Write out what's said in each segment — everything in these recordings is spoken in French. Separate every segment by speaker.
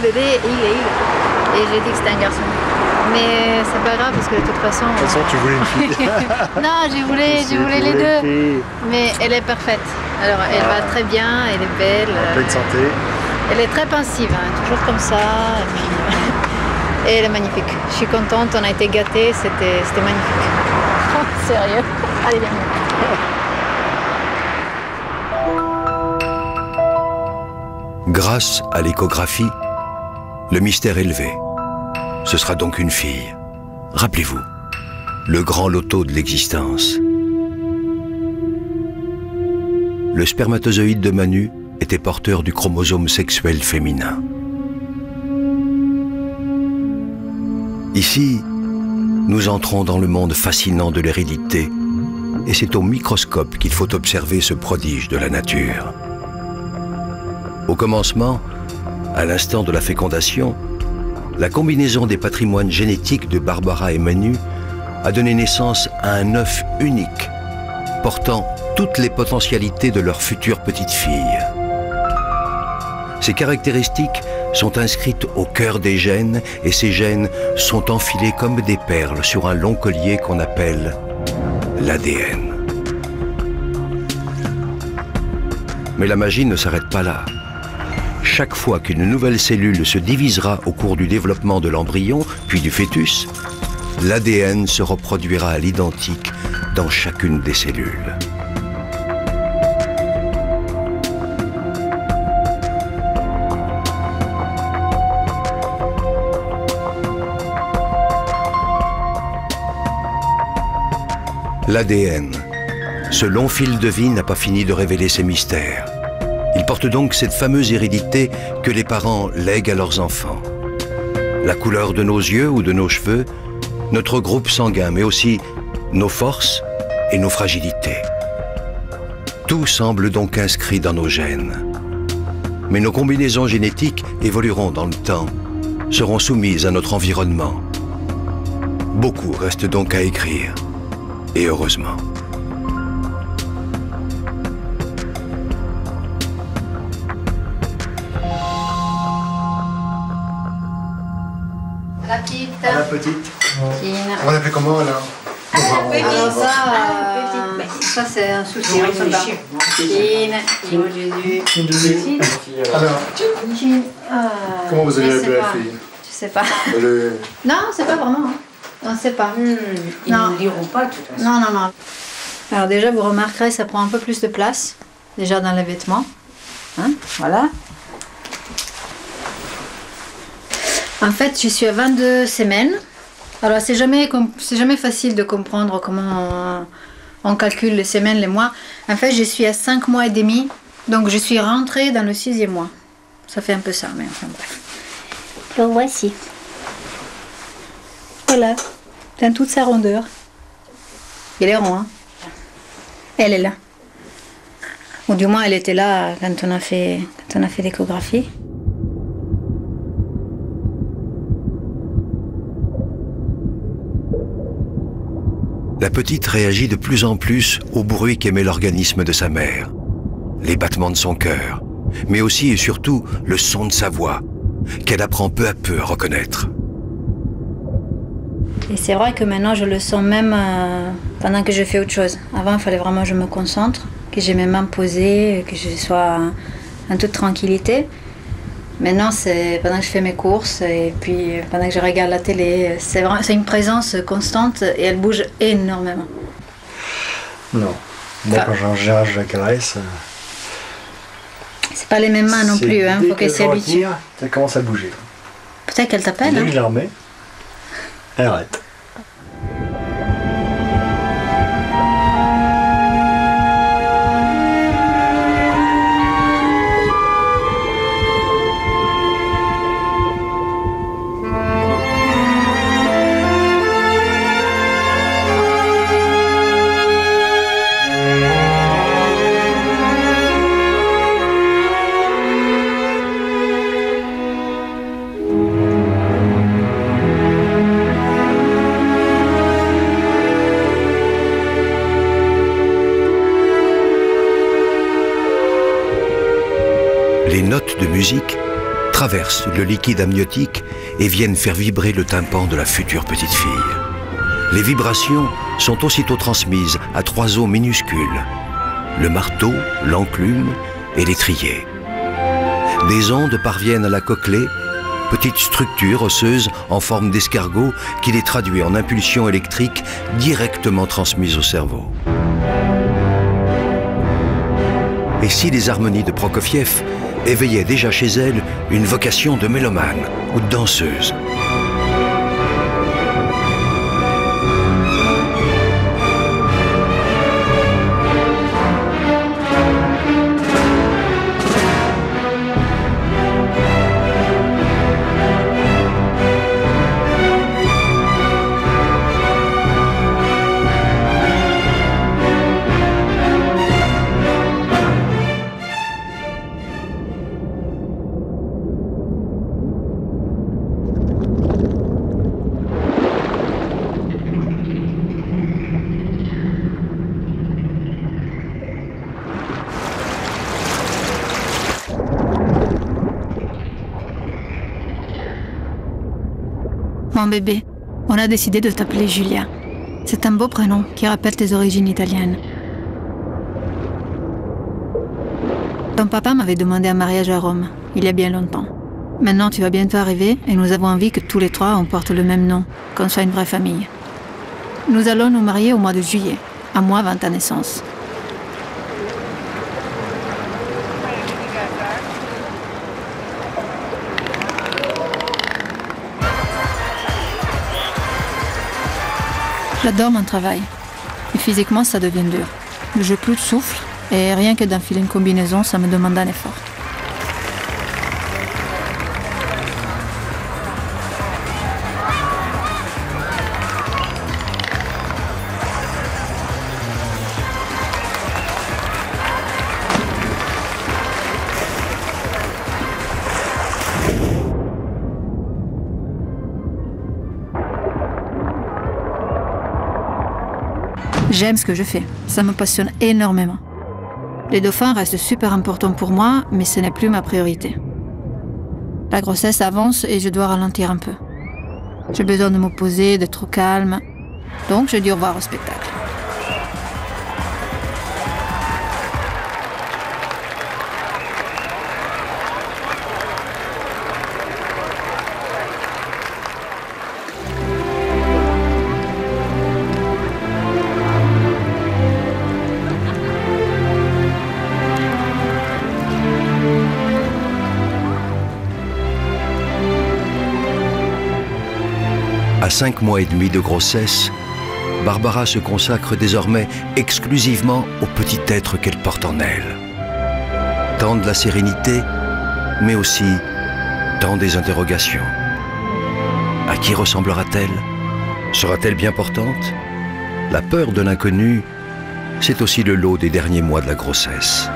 Speaker 1: bébé, il. Et j'ai dit que c'était un garçon. Mais c'est pas grave parce que de toute façon...
Speaker 2: De toute façon, tu voulais une fille.
Speaker 1: Non, je voulais les deux. Mais elle est parfaite. Alors, elle va très bien, elle est belle.
Speaker 2: En pleine santé.
Speaker 1: Elle est très pensive, hein, toujours comme ça. Et, puis... et elle est magnifique. Je suis contente, on a été gâtés, c'était magnifique. Oh, sérieux. Allez, viens.
Speaker 3: Grâce à l'échographie, le mystère est levé. Ce sera donc une fille. Rappelez-vous, le grand loto de l'existence. Le spermatozoïde de Manu était porteur du chromosome sexuel féminin. Ici, nous entrons dans le monde fascinant de l'hérédité, et c'est au microscope qu'il faut observer ce prodige de la nature. Au commencement, à l'instant de la fécondation, la combinaison des patrimoines génétiques de Barbara et Manu a donné naissance à un œuf unique, portant toutes les potentialités de leur future petite fille. Ces caractéristiques sont inscrites au cœur des gènes et ces gènes sont enfilés comme des perles sur un long collier qu'on appelle l'ADN. Mais la magie ne s'arrête pas là. Chaque fois qu'une nouvelle cellule se divisera au cours du développement de l'embryon, puis du fœtus, l'ADN se reproduira à l'identique dans chacune des cellules. L'ADN, ce long fil de vie n'a pas fini de révéler ses mystères. Il porte donc cette fameuse hérédité que les parents lèguent à leurs enfants. La couleur de nos yeux ou de nos cheveux, notre groupe sanguin, mais aussi nos forces et nos fragilités. Tout semble donc inscrit dans nos gènes. Mais nos combinaisons génétiques évolueront dans le temps, seront soumises à notre environnement. Beaucoup reste donc à écrire, et heureusement.
Speaker 1: La petite.
Speaker 2: La petite.
Speaker 1: Kine.
Speaker 2: On l'appelle comment alors?
Speaker 1: Alors ça c'est un souci. Kine, Jésus.
Speaker 2: Alors, comment vous avez appelé la fille?
Speaker 1: Je sais pas.
Speaker 2: Le...
Speaker 1: Non, c'est pas vraiment. Hein. On ne sait pas.
Speaker 4: Ils ne diront pas de toute façon.
Speaker 1: Non, non, non. Alors déjà, vous remarquerez, ça prend un peu plus de place, déjà dans les vêtements. Hein, voilà. En fait, je suis à 22 semaines. Alors, c'est jamais facile de comprendre comment on calcule les semaines, les mois. En fait, je suis à 5 mois et demi. Donc, je suis rentrée dans le 6e mois. Ça fait un peu ça, mais enfin bref. Le voici. Voilà. Dans toute sa rondeur. Il est rond, hein. Elle est là. Ou du moins, elle était là quand on a fait l'échographie.
Speaker 3: La petite réagit de plus en plus au bruit qu'émet l'organisme de sa mère, les battements de son cœur, mais aussi et surtout le son de sa voix, qu'elle apprend peu à peu à reconnaître.
Speaker 1: Et c'est vrai que maintenant je le sens même pendant que je fais autre chose. Avant il fallait vraiment que je me concentre, que j'ai mes mains posées, que je sois en toute tranquillité. Maintenant c'est pendant que je fais mes courses et puis pendant que je regarde la télé, c'est une présence constante et elle bouge énormément.
Speaker 2: Non. Moi quand je la caresse...
Speaker 1: C'est pas les mêmes mains non plus, il faut qu'elle s'y habitue.
Speaker 2: Ça commence à bouger.
Speaker 1: Peut-être qu'elle t'appelle.
Speaker 2: Dès que je la remets, elle arrête.
Speaker 3: traversent le liquide amniotique et viennent faire vibrer le tympan de la future petite fille. Les vibrations sont aussitôt transmises à 3 os minuscules: le marteau, l'enclume et l'étrier. Des ondes parviennent à la cochlée, petite structure osseuse en forme d'escargot qui les traduit en impulsions électriques directement transmises au cerveau. Et si les harmonies de Prokofiev éveillaient déjà chez elle une vocation de mélomane ou de danseuse?
Speaker 5: Mon bébé, on a décidé de t'appeler Julia. C'est un beau prénom qui rappelle tes origines italiennes. Ton papa m'avait demandé un mariage à Rome, il y a bien longtemps. Maintenant, tu vas bientôt arriver et nous avons envie que tous les 3 on porte le même nom, qu'on soit une vraie famille. Nous allons nous marier au mois de juillet, à moi 20 ta naissance. J'adore mon travail. Et physiquement, ça devient dur. Je n'ai plus de souffle et rien que d'enfiler une combinaison, ça me demande un effort. J'aime ce que je fais, ça me passionne énormément. Les dauphins restent super importants pour moi, mais ce n'est plus ma priorité. La grossesse avance et je dois ralentir un peu. J'ai besoin de me poser, d'être calme, donc je dis au revoir au spectacle.
Speaker 3: À 5 mois et demi de grossesse, Barbara se consacre désormais exclusivement au petit être qu'elle porte en elle. Tant de la sérénité, mais aussi tant des interrogations. À qui ressemblera-t-elle? Sera-t-elle bien portante? La peur de l'inconnu, c'est aussi le lot des derniers mois de la grossesse.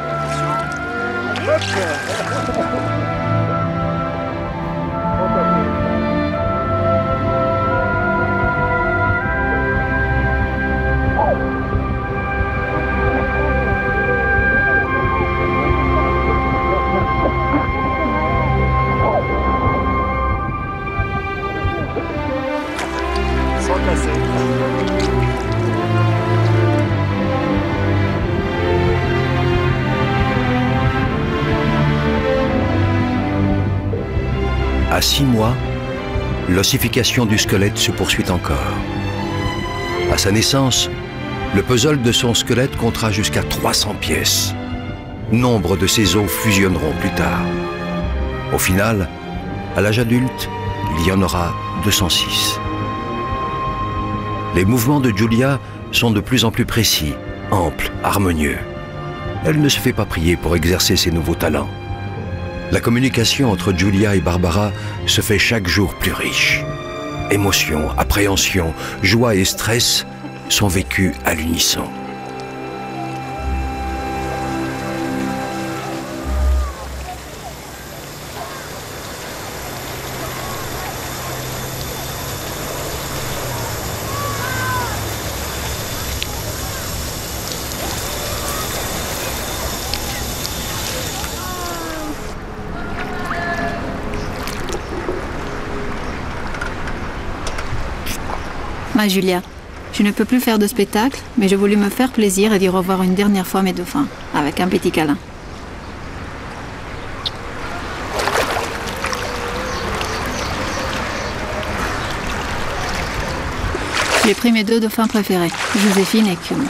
Speaker 3: À 6 mois, l'ossification du squelette se poursuit encore. À sa naissance, le puzzle de son squelette comptera jusqu'à 300 pièces. Nombre de ses os fusionneront plus tard. Au final, à l'âge adulte, il y en aura 206. Les mouvements de Giulia sont de plus en plus précis, amples, harmonieux. Elle ne se fait pas prier pour exercer ses nouveaux talents. La communication entre Giulia et Barbara se fait chaque jour plus riche. Émotion, appréhension, joie et stress sont vécus à l'unisson.
Speaker 5: Ma Julia, je ne peux plus faire de spectacle, mais j'ai voulu me faire plaisir et dire au revoir une dernière fois mes dauphins, avec un petit câlin. J'ai pris mes 2 dauphins préférés, Joséphine et Kume.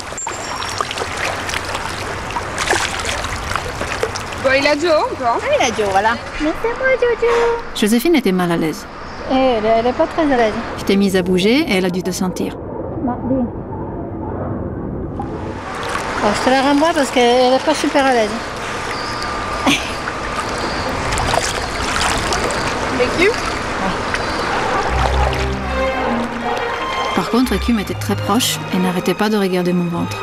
Speaker 6: Bon, il a Joe encore.
Speaker 1: Ah, il a Joe, voilà. Mais c'est moi, Jojo.
Speaker 5: Joséphine était mal à l'aise.
Speaker 1: Elle est pas très à l'aise.
Speaker 5: Je t'ai mise à bouger et elle a dû te sentir.
Speaker 1: Bon, je te la renvoie parce qu'elle est pas super à l'aise.
Speaker 6: Vécu?
Speaker 5: Par contre, Kume était très proche et n'arrêtait pas de regarder mon ventre.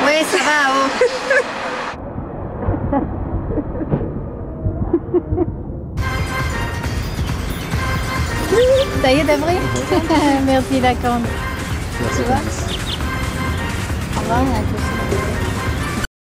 Speaker 1: Oui, ça va, oh. Ça y est, t'as pris? Merci, d'accord.
Speaker 2: Merci.
Speaker 1: Tu vois? Au revoir, à tous.